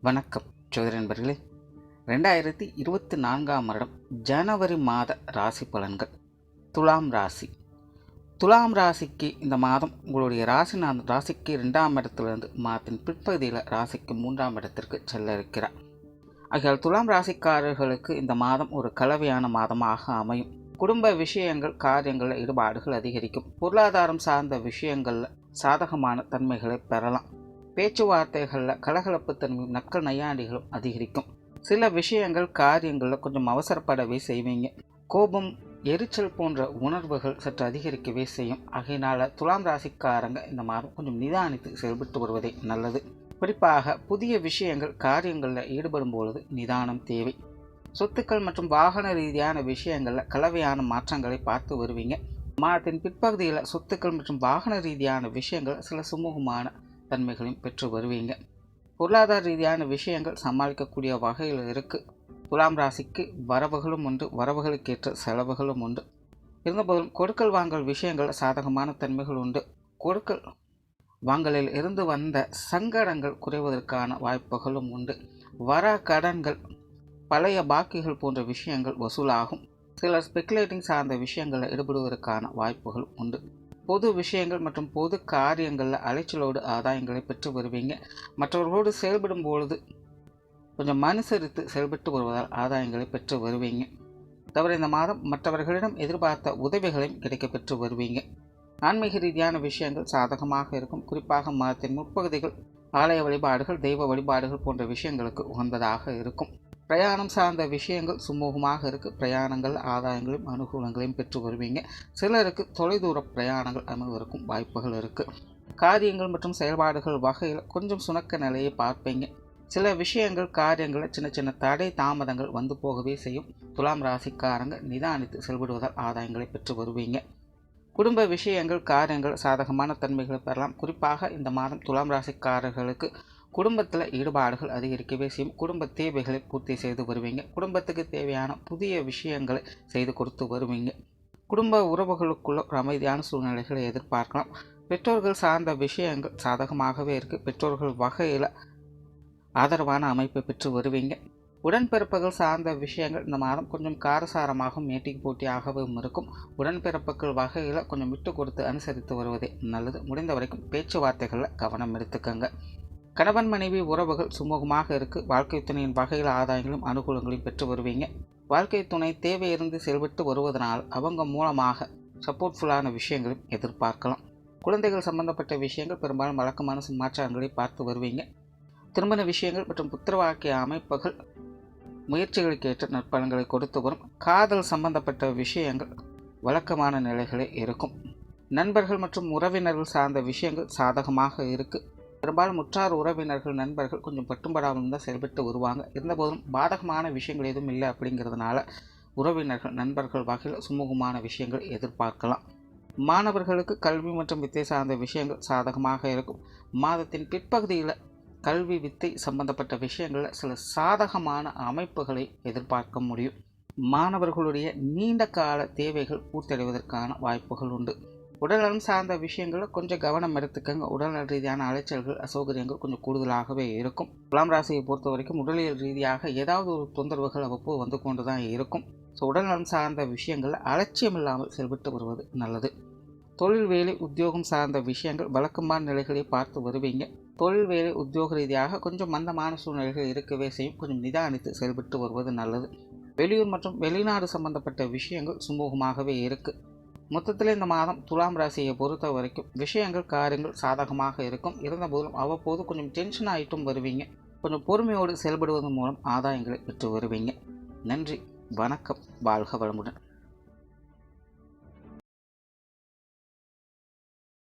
வணக்கம் ஜோதிட நண்பர்களே. 2024ஆம் வருடம் ஜனவரி மாத ராசி பலன்கள். துலாம் ராசி. துலாம் ராசிக்கு இந்த மாதம் உங்களுடைய ராசிக்கு 2ஆம் இடத்திலிருந்து மாதத்தின் பிற்பகுதியில் ராசிக்கு 3ஆம் இடத்திற்கு செல்ல இருக்கிறார். ஆகையால் துலாம் ராசிக்காரர்களுக்கு இந்த மாதம் ஒரு கலவையான மாதமாக அமையும். குடும்ப விஷயங்கள், காரியங்களில் ஈடுபாடுகள் அதிகரிக்கும். பொருளாதாரம் சார்ந்த விஷயங்களில் சாதகமான தன்மைகளை பெறலாம். பேச்சுவார்த்தைகளில் கலகலப்பு தன்மை, நக்கல் நையாண்டிகளும் அதிகரிக்கும். சில விஷயங்கள், காரியங்களில் கொஞ்சம் அவசரப்படவே செய்வீங்க. கோபம், எரிச்சல் போன்ற உணர்வுகள் சற்று அதிகரிக்கவே செய்யும். ஆகையினால துலாம் ராசிக்காரங்க இந்த மாதம் கொஞ்சம் நிதானித்து செயல்பட்டு வருவதே நல்லது. குறிப்பாக புதிய விஷயங்கள், காரியங்களில் ஈடுபடும் பொழுது நிதானம் தேவை. சொத்துக்கள் மற்றும் வாகன ரீதியான விஷயங்களில் கலவையான மாற்றங்களை பார்த்து வருவீங்க. மாதத்தின் பிற்பகுதியில் சொத்துக்கள் மற்றும் வாகன ரீதியான விஷயங்கள் சில சுமூகமான தன்மைகளையும் பெற்று வருவீங்க. பொருளாதார ரீதியான விஷயங்கள் சமாளிக்கக்கூடிய வகையில் இருக்குது. துலாம் ராசிக்கு வரவுகளும் உண்டு, வரவுகளுக்கேற்ற செலவுகளும் உண்டு. இருந்தபோதும் கொடுக்கல் வாங்கல் விஷயங்கள் சாதகமான தன்மைகள் உண்டு. கொடுக்கல் வாங்கலில் இருந்து வந்த சங்கடங்கள் குறைவதற்கான வாய்ப்புகளும் உண்டு. வர கடன்கள், பழைய பாக்கிகள் போன்ற விஷயங்கள் வசூலாகும். சிலர் ஸ்பெகுலேட்டிங் சார்ந்த விஷயங்களில் ஈடுபடுவதற்கான வாய்ப்புகள் உண்டு. பொது விஷயங்கள் மற்றும் பொது காரியங்களில் அலைச்சலோடு ஆதாயங்களை பெற்று வருவீங்க. மற்றவர்களோடு செயல்படும் பொழுது கொஞ்சம் அனுசரித்து செயல்பட்டு வருவதால் ஆதாயங்களை பெற்று வருவீங்க. தவிர இந்த மாதம் மற்றவர்களிடம் எதிர்பார்த்த உதவிகளையும் கிடைக்க பெற்று வருவீங்க. ஆன்மீக ரீதியான விஷயங்கள் சாதகமாக இருக்கும். குறிப்பாக மாதத்தின் முற்பகுதிகள் ஆலய வழிபாடுகள், தெய்வ வழிபாடுகள் போன்ற விஷயங்களுக்கு உகந்ததாக இருக்கும். பிரயாணம் சார்ந்த விஷயங்கள் சுமூகமாக இருக்குது. பிரயாணங்கள் ஆதாயங்களையும் அனுகூலங்களையும் பெற்று வருவீங்க. சிலருக்கு தொலைதூர பிரயாணங்கள் அமைவதற்கும் வாய்ப்புகள் இருக்குது. காரியங்கள் மற்றும் செயல்பாடுகள் வகையில் கொஞ்சம் சுணக்க நிலையை பார்ப்பீங்க. சில விஷயங்கள், காரியங்களில் சின்ன சின்ன தடை தாமதங்கள் வந்து போகவே செய்யும். துலாம் ராசிக்காரங்க நிதானித்து செயல்படுவதால் ஆதாயங்களை பெற்று வருவீங்க. குடும்ப விஷயங்கள், காரியங்கள் சாதகமான தன்மைகளை பெறலாம். குறிப்பாக இந்த மாதம் துலாம் ராசிக்காரர்களுக்கு குடும்பத்தில் ஈடுபாடுகள் அதிகரிக்கவே செய்யும். குடும்ப தேவைகளை பூர்த்தி செய்து வருவீங்க. குடும்பத்துக்கு தேவையான புதிய விஷயங்களை செய்து கொடுத்து வருவீங்க. குடும்ப உறவுகளுக்குள்ள ஒரு அமைதியான சூழ்நிலைகளை எதிர்பார்க்கலாம். பெற்றோர்கள் சார்ந்த விஷயங்கள் சாதகமாகவே இருக்குது. பெற்றோர்கள் வகையில் ஆதரவான அமைப்பை பெற்று வருவீங்க. உடன்பிறப்புகள் சார்ந்த விஷயங்கள் இந்த மாதம் கொஞ்சம் காரசாரமாகவும் மேட்டிங் போட்டியாகவும் இருக்கும். உடன்பிறப்புகள் வகையில் கொஞ்சம் விட்டு கொடுத்து அனுசரித்து வருவதே நல்லது. முடிந்த வரைக்கும் பேச்சுவார்த்தைகளில் கவனம் எடுத்துக்கங்க. கணவன் மனைவி உறவுகள் சுமூகமாக இருக்குது. வாழ்க்கை துணையின் வகையில் ஆதாயங்களும் அனுகூலங்களையும் பெற்று வருவீங்க. வாழ்க்கை துணை தேவையிருந்து செயல்பட்டு வருவதனால் அவங்க மூலமாக சப்போர்ட்ஃபுல்லான விஷயங்களையும் எதிர்பார்க்கலாம். குழந்தைகள் சம்பந்தப்பட்ட விஷயங்கள் பெரும்பாலும் வழக்கமான மாற்றங்களை பார்த்து வருவீங்க. திருமண விஷயங்கள் மற்றும் புத்திரவாக்கிய அமைப்புகள் முயற்சிகளுக்கேற்ற நற்பலன்களை கொடுத்து வரும். காதல் சம்பந்தப்பட்ட விஷயங்கள் வழக்கமான நிலைகளே இருக்கும். நண்பர்கள் மற்றும் உறவினர்கள் சார்ந்த விஷயங்கள் சாதகமாக இருக்குது. பெரும்பாலும் முற்றார் உறவினர்கள், நண்பர்கள் கொஞ்சம் பட்டும்படாமல் தான் செயல்பட்டு வருவாங்க. இருந்தபோதும் பாதகமான விஷயங்கள் எதுவும் இல்லை அப்படிங்கிறதுனால உறவினர்கள், நண்பர்கள் வகையில் சுமூகமான விஷயங்கள் எதிர்பார்க்கலாம். மாணவர்களுக்கு கல்வி மற்றும் வித்தை சார்ந்த விஷயங்கள் சாதகமாக இருக்கும். மாதத்தின் பிற்பகுதியில் கல்வி, வித்தை சம்பந்தப்பட்ட விஷயங்களில் சில சாதகமான அமைப்புகளை எதிர்பார்க்க முடியும். மாணவர்களுடைய நீண்ட கால தேவைகள் பூர்த்தியடைவதற்கான வாய்ப்புகள் உண்டு. உடல்நலம் சார்ந்த விஷயங்களில் கொஞ்சம் கவனம் எடுத்துக்கங்க. உடல்நல ரீதியான அலைச்சல்கள், அசௌகரியங்கள் கொஞ்சம் கூடுதலாகவே இருக்கும். துலாம் ராசியை பொறுத்த வரைக்கும் உடலியல் ரீதியாக ஏதாவது ஒரு தொந்தரவுகள் அவ்வப்போது வந்து கொண்டு தான் இருக்கும். ஸோ உடல்நலம் சார்ந்த விஷயங்களில் அலட்சியம் இல்லாமல் செயல்பட்டு வருவது நல்லது. தொழில், வேலை, உத்தியோகம் சார்ந்த விஷயங்கள் வழக்கமான நிலைகளை பார்த்து வருவீங்க. தொழில், வேலை, உத்தியோக ரீதியாக கொஞ்சம் மந்தமான சூழ்நிலைகள் இருக்கவே செய்யும். கொஞ்சம் நிதானித்து செயல்பட்டு வருவது நல்லது. வெளியூர் மற்றும் வெளிநாடு சம்பந்தப்பட்ட விஷயங்கள் சுமூகமாகவே இருக்குது. மொத்தத்தில் இந்த மாதம் துலாம் ராசியை பொறுத்த வரைக்கும் விஷயங்கள், காரியங்கள் சாதகமாக இருக்கும். இருந்தபோதும் அவ்வப்போது கொஞ்சம் டென்ஷன் ஆகிட்டும் வருவீங்க. கொஞ்சம் பொறுமையோடு செயல்படுவதன் மூலம் ஆதாயங்களை பெற்று வருவீங்க. நன்றி, வணக்கம், வாழ்க வளமுடன்.